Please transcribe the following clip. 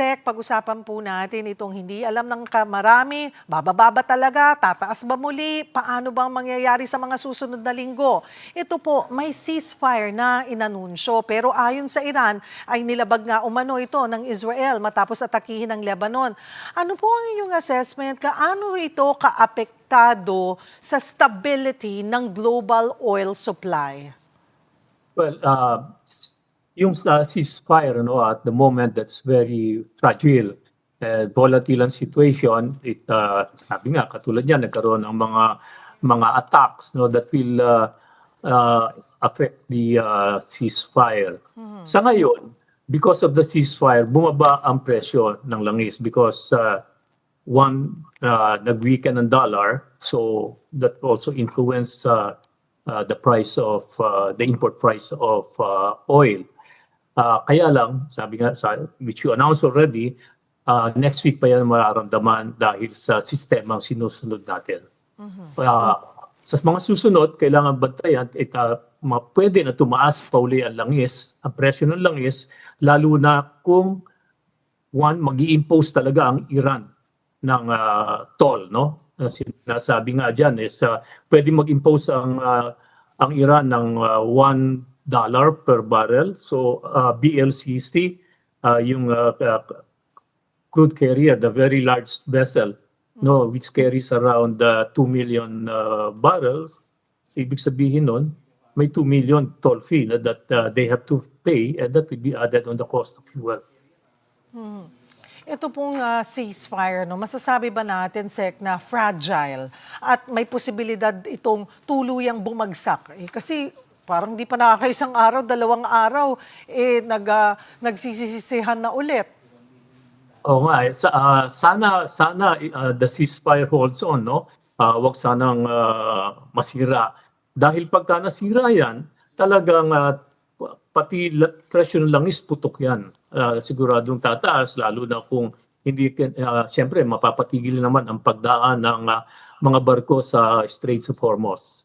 Sek, pag-usapan po natin itong hindi alam ng marami, bababa ba talaga, tataas ba muli, paano bang mangyayari sa mga susunod na linggo? Ito po, may ceasefire na inanunsyo, pero ayon sa Iran ay nilabag nga umano ito ng Israel matapos atakihin ng Lebanon. Ano po ang inyong assessment? Kaano ito kaapektado sa stability ng global oil supply? Well, yung sa ceasefire, no, at the moment, that's very fragile. Volatile ang situation. Sabi nga, katulad yan, nagkaroon ng mga attacks, no, that will affect the ceasefire. Sa ngayon, because of the ceasefire, bumaba ang presyo ng langis because nag-weaken ang dollar, so that also influence the price of the import price of oil. Kaya lang, sabi nga, which you announced already, next week pa yan mararamdaman dahil sa sistemang sinusunod natin. Sa mga susunod, kailangan bantayan, pwede na tumaas pa uli ang langis, ang presyo ng langis, lalo na kung mag-i-impose talaga ang Iran ng toll, no? Sinasabi nga dyan is pwede mag-impose ang Iran ng $1 per barrel. So BLCC, yung crude carrier, the very large vessel, no, which carries around 2 million barrels. So, ibig sabihin nun, may 2 million toll fee that they have to pay, and that will be added on the cost of fuel. Ito pong ceasefire, no, masasabi ba natin, Sek, na fragile at may posibilidad itong tuluyang bumagsak? Kasi parang di pa nakakaisang araw, 2 araw, nagsisisihan na ulit. Oo nga, sana the ceasefire holds on, no? Wag sanang masira. Dahil pagka nasira yan, talagang pati presyo ng langis putok yan. Siguradong tataas, lalo na kung hindi, siyempre mapapatigil naman ang pagdaan ng mga barko sa Straits of Hormuz.